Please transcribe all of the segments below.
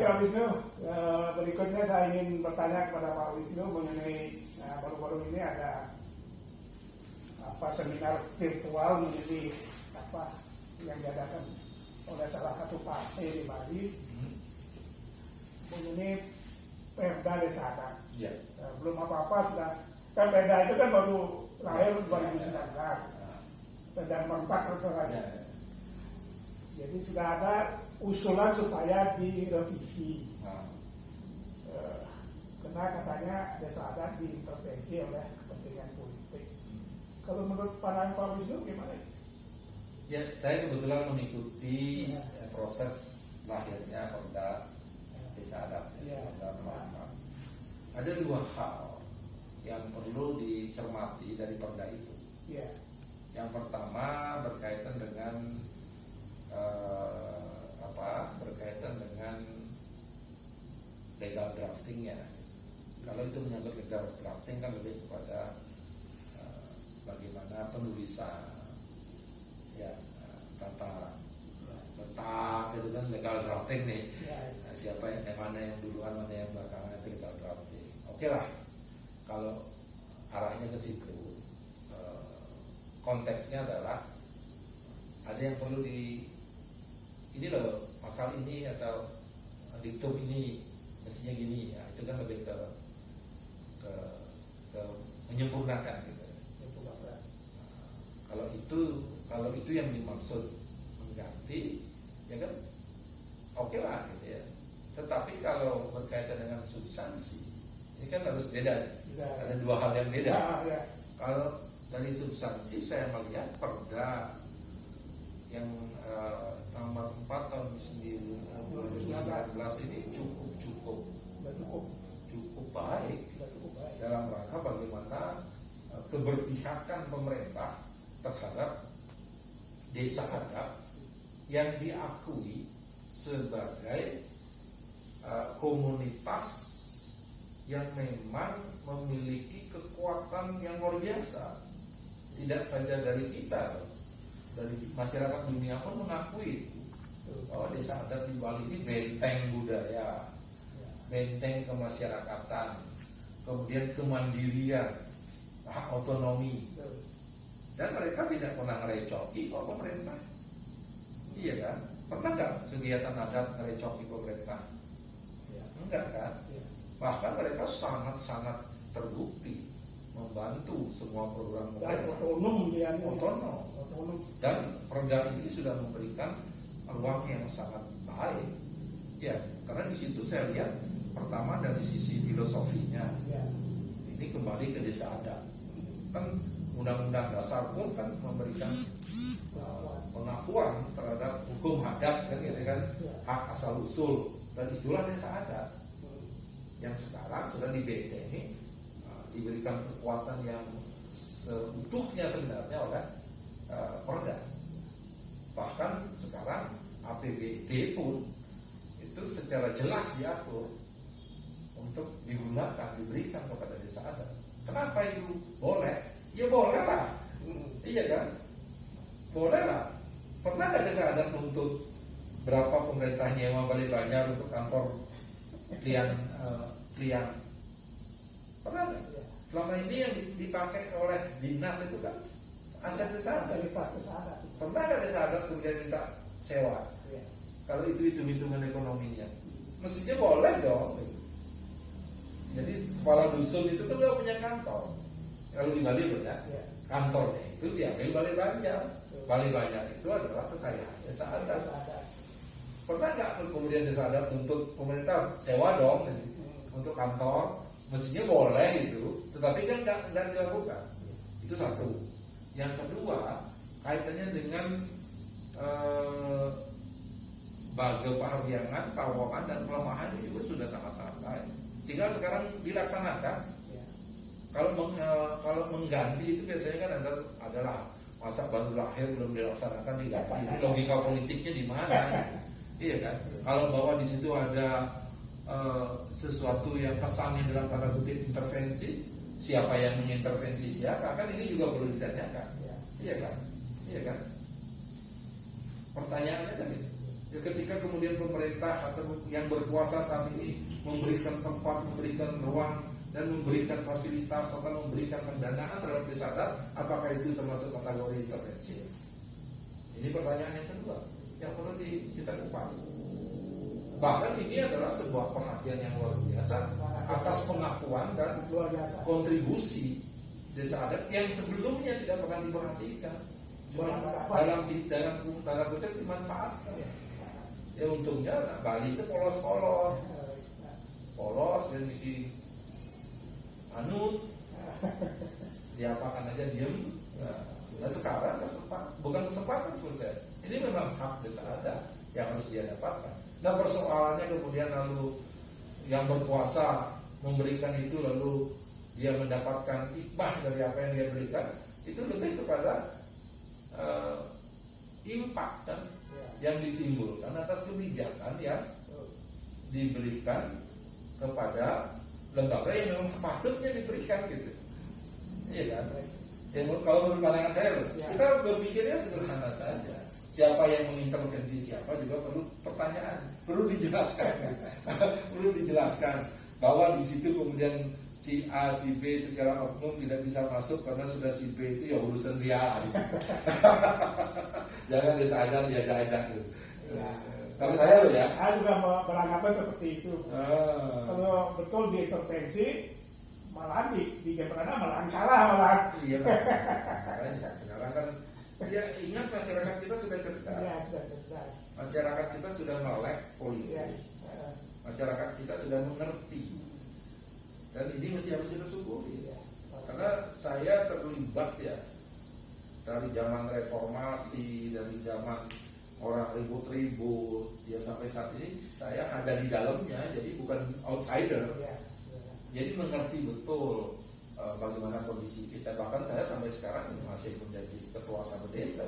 Pak Wisnu. Berikutnya saya ingin bertanya kepada Pak Wisnu mengenai baru-baru ini ada seminar virtual menjadi yang diadakan oleh salah satu partai di Bali mengenai Perda Desa Adat. Belum apa-apa sudah. Kan Perda itu kan baru lahir 2019. Perda 44 terserah. Jadi sudah ada usulan supaya direvisi. Karena katanya desa adat diintervensi oleh kepentingan politik. Kalau menurut pandangan Pak Wisnu gimana? Ya, saya kebetulan mengikuti proses lahirnya Perda Desa Adat. Ada dua hal yang perlu dicermati dari Perda itu. Yang pertama berkaitan dengan legal draftingnya. Kalau itu menyangkut legal drafting kan lebih kepada bagaimana penulisan, tata letak itu kan legal drafting nih. Siapa yang mana yang duluan, mana yang belakangan itu legal drafting. Oke lah, kalau arahnya ke situ, konteksnya adalah ada yang perlu ini loh, pasal ini atau diktum ini mestinya gini, ya itu kan lebih ke menyempurnakan gitu. Kalau itu yang dimaksud mengganti, ya kan oke lah gitu ya. Tetapi kalau berkaitan dengan substansi, ini kan harus beda. Ada dua hal yang beda. Kalau dari substansi saya melihat Perda yang nomor 4 tahun 2019 ini cukup baik dalam rangka bagaimana keberpihakan pemerintah terhadap desa adat yang diakui sebagai komunitas yang memang memiliki kekuatan yang luar biasa. Tidak saja dari kita, dari masyarakat dunia pun mengakui bahwa desa adat di Bali ini benteng budaya, benteng kemasyarakatan, kemudian kemandirian, hak otonomi, dan mereka tidak pernah ngerecoki kok pemerintah. Iya kan? Pernah nggak kegiatan adat ngerecoki pemerintah? Enggak kan? Bahkan mereka sangat-sangat terbukti membantu semua program pemerintah, otonom. Dan Perda ini sudah memberikan ruang yang sangat baik. Ya, karena di situ saya lihat pertama dari sisi filosofinya, ini kembali ke desa adat. Kan Undang-Undang Dasar pun kan memberikan pengakuan terhadap hukum adat kan, gitu kan, hak asal usul, dan itulah desa adat yang sekarang sudah dibentengi, diberikan kekuatan yang seutuhnya sebenarnya oleh Perda. Bahkan sekarang APBD pun itu secara jelas diatur untuk digunakan, diberikan kepada desa adat. Kenapa itu boleh? Ya boleh lah. Iya kan? Boleh lah. Pernah nggak desa adat nuntut berapa pemerintah nyewa Bali Banjar untuk kantor klien? Pernah nggak? Selama ini yang dipakai oleh dinas itu kan aset desa adat. Pernah nggak desa adat kemudian minta sewa? Kalau itu hitung-hitungan ekonominya, mestinya boleh dong. Jadi kepala dusun itu tuh nggak punya kantor. Kalau di Bali punya kantornya itu diambil Bali Banjar. Bali Banjar itu adalah kekayaan desa adat. Pernah nggak kemudian desa adat untuk pemerintah sewa dong untuk kantor? Mestinya boleh itu, tetapi kan nggak dilakukan. Itu satu. Yang kedua, kaitannya dengan Bage Pahariangan, Pawakan dan pelemahan itu juga sudah sangat-sangat baik. Tinggal sekarang dilaksanakan. Kalau mengganti itu biasanya kan adalah masa baru lahir belum dilaksanakan diganti. Ini logika politiknya di mana? Iya kan? Kalau bahwa di situ ada sesuatu yang kesannya dalam tanda kutip intervensi, siapa yang mengintervensi siapa, kan ini juga perlu ditanyakan. Iya kan? Pertanyaannya kan itu. Ya, ketika kemudian pemerintah atau yang berkuasa saat ini memberikan tempat, memberikan ruang, dan memberikan fasilitas atau memberikan pendanaan terhadap desa adat, apakah itu termasuk kategori intervensi? Ini pertanyaan yang kedua yang perlu kita kupas. Bahkan ini adalah sebuah perhatian yang luar biasa atas pengakuan dan kontribusi desa adat yang sebelumnya tidak pernah diperhatikan. Dalam tanda kutip dimanfaatkan. Ya untungnya Bali itu polos dan misi anut, diapakan aja diem. Nah sekarang bukan kesempatan sebetulnya. Ini memang hak desa adat yang harus dia dapatkan. Nah persoalannya kemudian lalu yang berkuasa memberikan itu lalu dia mendapatkan hikmah dari apa yang dia berikan, itu lebih kepada impact kan yang ditimbulkan atas kebijakan yang diberikan kepada lembaga yang memang sepatutnya diberikan gitu. Iya kan? Ya, kalau menurut pandangan saya, kita berpikirnya sederhana saja. Siapa yang mengintervensi siapa juga perlu pertanyaan, perlu dijelaskan, perlu dijelaskan bahwa di situ kemudian si A, si B secara oknum tidak bisa masuk karena sudah si B itu ya urusan dia. Jangan disadar diajak-ajak gitu. Kalau saya loh ya. Saya juga beranggapan seperti itu. Kalau betul diintervensi, malah di Jemberana malah salah malah. Iya. Sekarang kan ya ingat masyarakat kita sudah cerdas. Ya, sudah cerdas. Masyarakat kita sudah melek politik. Ya. Masyarakat kita sudah mengerti. Dan ini mesti harus kita syukuri. Ya. Karena saya terlibat ya dari zaman reformasi, dari zaman orang ribut-ribut, ya sampai saat ini saya ada di dalamnya, jadi bukan outsider. Ya. Jadi mengerti betul bagaimana kondisi kita. Bahkan saya sampai sekarang masih menjadi ketua sabet desa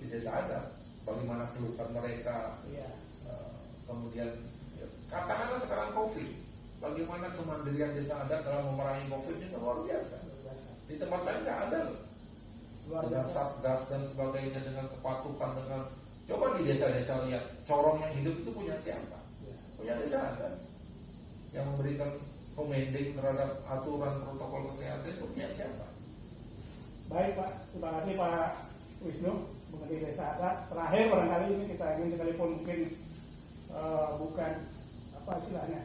di desa adat. Bagaimana keluhan mereka. Ya. Kemudian ya, katakanlah sekarang COVID, bagaimana kemandirian desa adat dalam memerangi COVID ini luar biasa. Di tempat lain nggak ada loh. Dengan satgas dan sebagainya, dengan kepatuhan, dengan coba di desa-desa lihat corong yang hidup itu punya siapa? Punya desa adat yang memberikan komending terhadap aturan protokol kesehatan itu punya siapa? Baik Pak, terima kasih Pak Wisnu mengenai desa adat. Terakhir barangkali ini kita ingin sekalipun mungkin bukan apa istilahnya,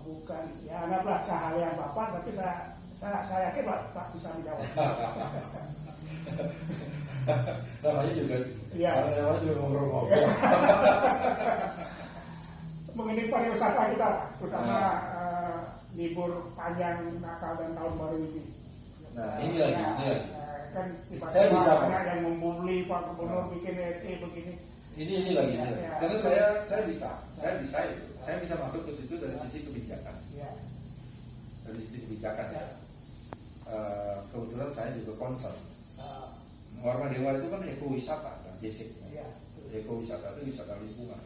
bukan ya anggaplah cahaya Bapak, tapi saya yakin Pak bisa menjawab. Namanya juga, ya. Namanya juga ngobrol-ngobrol. Mengenai pariwisata kita, terutama libur panjang Natal dan Tahun Baru ini. Nah ini lagi, kan saya bisa banyak yang membuli Pak Gubernur bikin SE begini. Ini lagi, karena saya bisa itu, saya bisa masuk ke situ dari sisi kebijakan. Ya. Dari sisi kebijakan ya. Kebetulan saya juga concern. Warna Dewa itu kan ekowisata kan, basicnya. Ekowisata itu wisata lingkungan.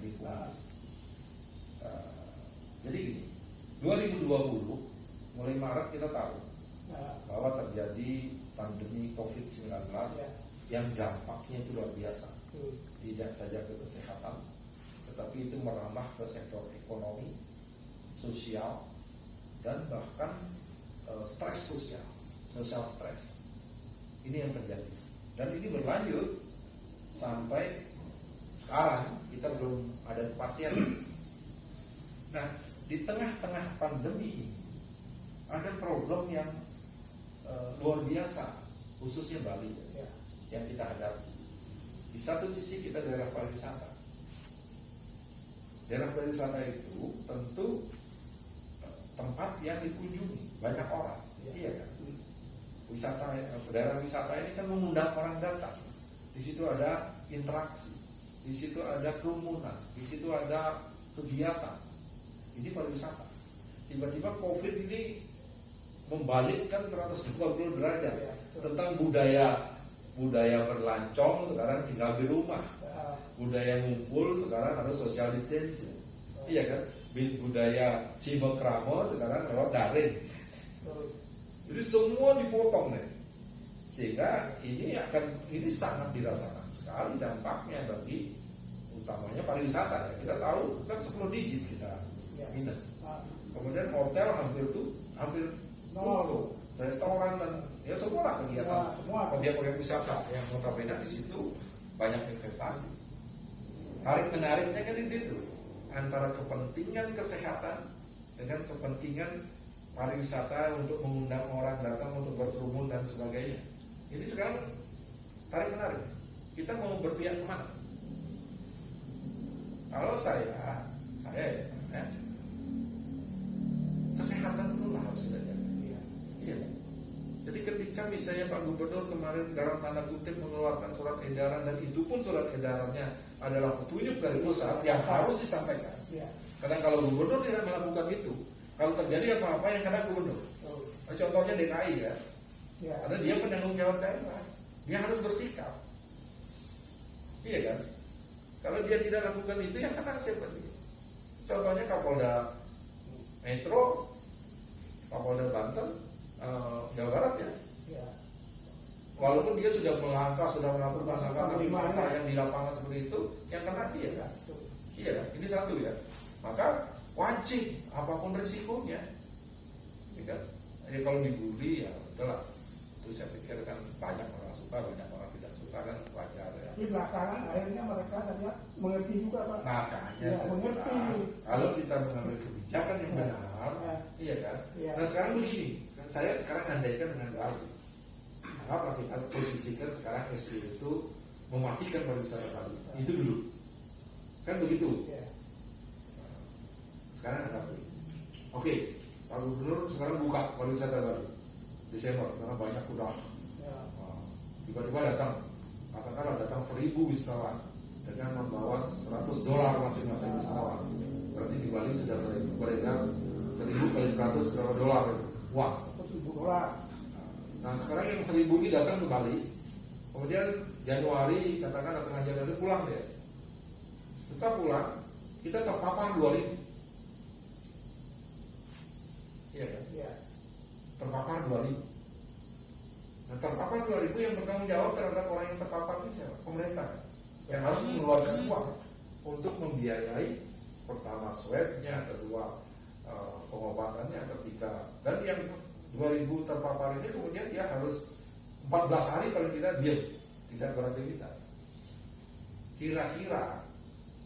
Jadi gini, 2020 mulai Maret kita tahu bahwa terjadi pandemi COVID-19 yang dampaknya itu luar biasa. Tidak saja ke kesehatan, tetapi itu merambah ke sektor ekonomi, sosial, dan bahkan stres social stres. Ini yang terjadi. Dan ini berlanjut sampai sekarang kita belum ada kepastian. Nah, di tengah-tengah pandemi ini ada problem yang luar biasa, khususnya Bali yang kita hadapi. Di satu sisi kita daerah pariwisata. Daerah pariwisata itu tentu tempat yang dikunjungi banyak orang, iya kan? Daerah wisata ini kan mengundang orang datang. Di situ ada interaksi, di situ ada kerumunan, di situ ada kegiatan. Ini pariwisata. Tiba-tiba COVID ini membalikkan 120 derajat tentang budaya berlancong sekarang tinggal di rumah, budaya ngumpul sekarang harus social distancing, iya kan? Budaya simekramo sekarang lewat daring. Jadi semua dipotong nih, sehingga ini sangat dirasakan sekali dampaknya bagi utamanya pariwisata ya. Kita tahu kan 10 digit kita Ya. minus. Ah, Kemudian hotel hampir nol. tutup, restoran dan ya semua kegiatan, Semua. objek-objek wisata yang notabene di situ banyak investasi. Tarik menariknya kan di situ antara kepentingan kesehatan dengan kepentingan pariwisata untuk mengundang orang datang untuk berkerumun dan sebagainya. Ini sekarang tarik menarik. Kita mau berpihak kemana? Kalau saya ya, kesehatan dulu lah harus kita jaga. Iya. Jadi ketika misalnya Pak Gubernur kemarin dalam tanda kutip mengeluarkan surat edaran, dan itu pun surat edarannya adalah petunjuk dari pusat yang harus disampaikan. Ya. Karena kalau Gubernur tidak melakukan itu, kalau terjadi apa-apa yang kena Gubernur. Contohnya DKI ya, Ya. karena dia penanggung jawab daerah, dia harus bersikap. Iya kan? Kalau dia tidak lakukan itu, yang kena siapa dia? Contohnya Kapolda Metro, Kapolda Banten, Jawa Barat ya. Ya. Walaupun dia sudah melangkah, sudah melakukan tapi Gimana? fakta yang di lapangan seperti itu, yang kena dia kan? Iya kan? Ini satu ya. Maka wajib apapun risikonya, ya kan? Jadi kalau dibully ya itulah. Itu saya pikir kan banyak orang suka, banyak orang tidak suka, kan wajar ya. Tapi belakangan akhirnya mereka saja mengerti juga, Pak. Makanya Ya, saya mengerti. bilang, kalau kita mengambil kebijakan yang benar, Ya. iya kan? Ya. Nah sekarang begini, saya sekarang andaikan dengan Bali, anggaplah kita posisikan sekarang SDM itu mematikan pariwisata Bali, itu dulu, kan begitu. Ya. Sekarang ada apa? Oke, Pak Gubernur sekarang buka pariwisata Bali Desember karena banyak udah Ya. tiba-tiba katakanlah datang 1000 wisatawan dengan membawa $100 masing-masing wisatawan. Berarti di Bali sudah beredar 1000 kali 100 berapa dolar itu? Wah. $1.000. Nah sekarang yang 1000 ini datang ke Bali, kemudian Januari katakan tengah Januari pulang dia. Setelah pulang kita terpapar 2000. Iya kan? Ya. Terpapar 2000. Nah, terpapar 2000 yang bertanggung jawab terhadap orang yang terpapar itu siapa? Pemerintah yang harus mengeluarkan uang untuk membiayai pertama swabnya, kedua pengobatannya ketika, dan yang 2000 terpapar ini kemudian dia harus 14 hari paling tidak diam, tidak beraktivitas. Kira-kira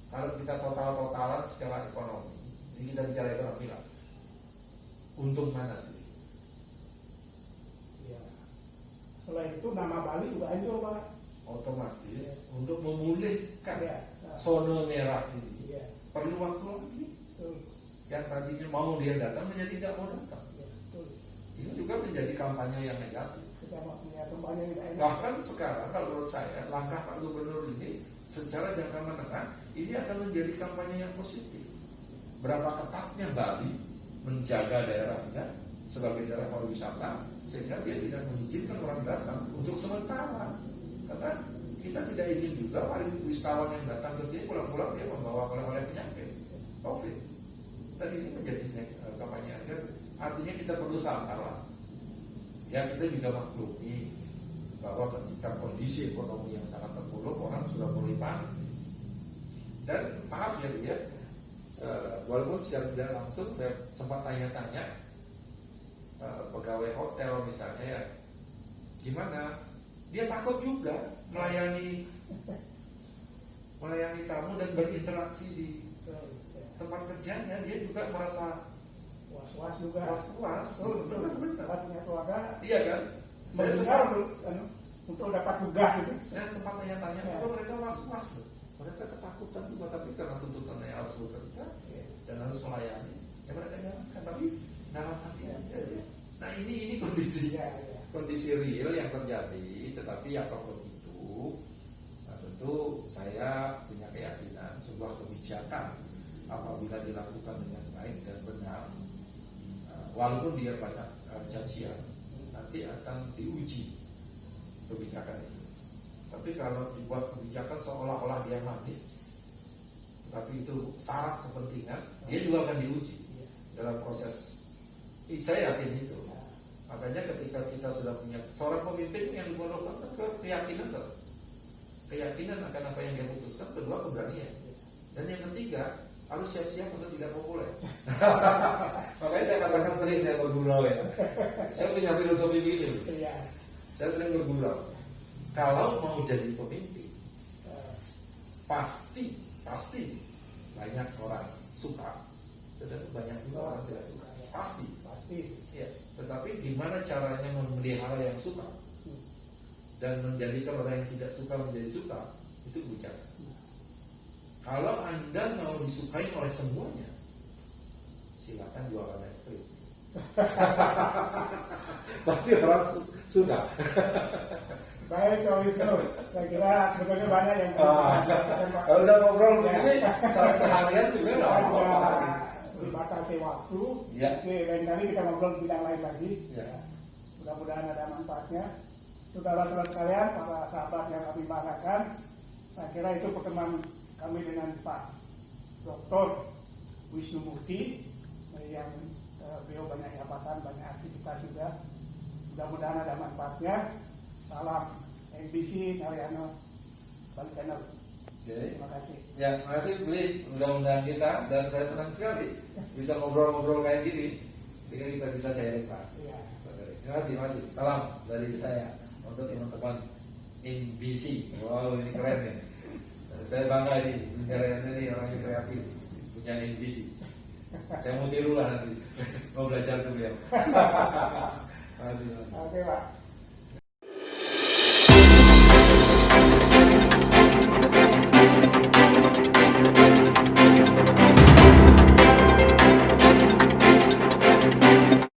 kalau kita total-totalan secara ekonomi, ini kita bicara ekonomi lah, untung mana sih? Ya. Selain itu nama Bali juga hancur, Pak. Otomatis Ya. untuk memulihkan Ya. zona merah ini Ya. perlu waktu lagi. Betul. Yang tadinya mau dia datang menjadi tidak mau datang. Ya, betul. Ini juga menjadi kampanye yang negatif. Kita punya kembali yang tidak enak. Bahkan sekarang kalau menurut saya langkah Pak Gubernur ini secara jangka menengah ini akan menjadi kampanye yang positif. Berapa ketatnya Bali menjaga daerahnya sebagai daerah pariwisata sehingga dia tidak mengizinkan orang datang untuk sementara. Karena kita tidak ingin juga wisatawan yang datang ke sini pulang-pulang dia membawa oleh-oleh penyakit COVID. Dan ini menjadi kampanye negatif. Artinya kita perlu sabar lah. Ya kita juga maklumi bahwa ketika kondisi ekonomi yang sangat terpuruk, orang sudah mulai panik. Dan maaf ya dia, walaupun secara tidak langsung saya sempat tanya-tanya pegawai hotel misalnya ya, gimana? Dia takut juga melayani tamu dan berinteraksi di tempat kerjanya. Dia juga merasa Was-was juga. was-was. Betul. Tempatnya keluarga. Iya kan? Saya Mendengar sempat untuk dapat tugas itu. Saya sempat tanya-tanya, Ya. kok mereka was-was loh? Mereka ketakutan juga, tapi karena tuntutannya harus bekerja Ya. dan harus melayani, ya mereka jalankan. Tapi dalam hati Ya. ya. Nah ini kondisi Ya, ya. kondisi real yang terjadi. Tetapi apapun itu, nah tentu saya punya keyakinan sebuah kebijakan apabila dilakukan dengan baik dan benar, walaupun dia banyak cacian, nanti akan diuji kebijakan itu. Tapi kalau dibuat kebijakan seolah-olah dia manis, tapi itu syarat kepentingan, dia juga akan diuji dalam proses. Saya yakin itu. Makanya ketika kita sudah punya seorang pemimpin yang diperlukan keyakinan tuh. keyakinan akan apa yang dia putuskan, kedua keberanian, dan yang ketiga harus siap-siap untuk tidak populer. Makanya saya katakan sering saya bergurau ya. Saya punya filosofi begini. Iya. Saya sering bergurau. Kalau mau jadi pemimpin, pasti banyak orang suka, tetapi banyak juga orang tidak suka. Pasti. Ya. Tetapi gimana caranya memelihara yang suka dan menjadikan orang yang tidak suka menjadi suka, itu kebijakan. Kalau Anda mau disukai oleh semuanya, silakan jualan es krim. Pasti orang suka. Baik, Pak Wisnu. Saya kira sebetulnya banyak yang kalau udah ngobrol begini, seharian juga nggak apa-apa. Dibatasi waktu. Ya. Oke, lain kali kita ngobrol bidang lain lagi. Ya. Mudah-mudahan ada manfaatnya. Saudara-saudara sekalian, para sahabat yang kami banggakan, saya kira itu pertemuan kami dengan Pak Dr. Wisnu Mukti yang beliau banyak jabatan, banyak aktivitas juga. Mudah-mudahan ada manfaatnya. Salam NBC Naryano Bali Channel. Terima kasih. Ya, terima kasih Beli udah undang kita, dan saya senang sekali bisa ngobrol-ngobrol kayak gini sehingga kita bisa sharing Pak. Iya. Terima kasih. Salam dari saya untuk teman-teman NBC. Wow, ini keren nih. Saya bangga ini, negara ini orangnya kreatif, punya NBC. Saya mau tiru lah nanti, mau belajar tuh beliau. Terima kasih. Oke Pak.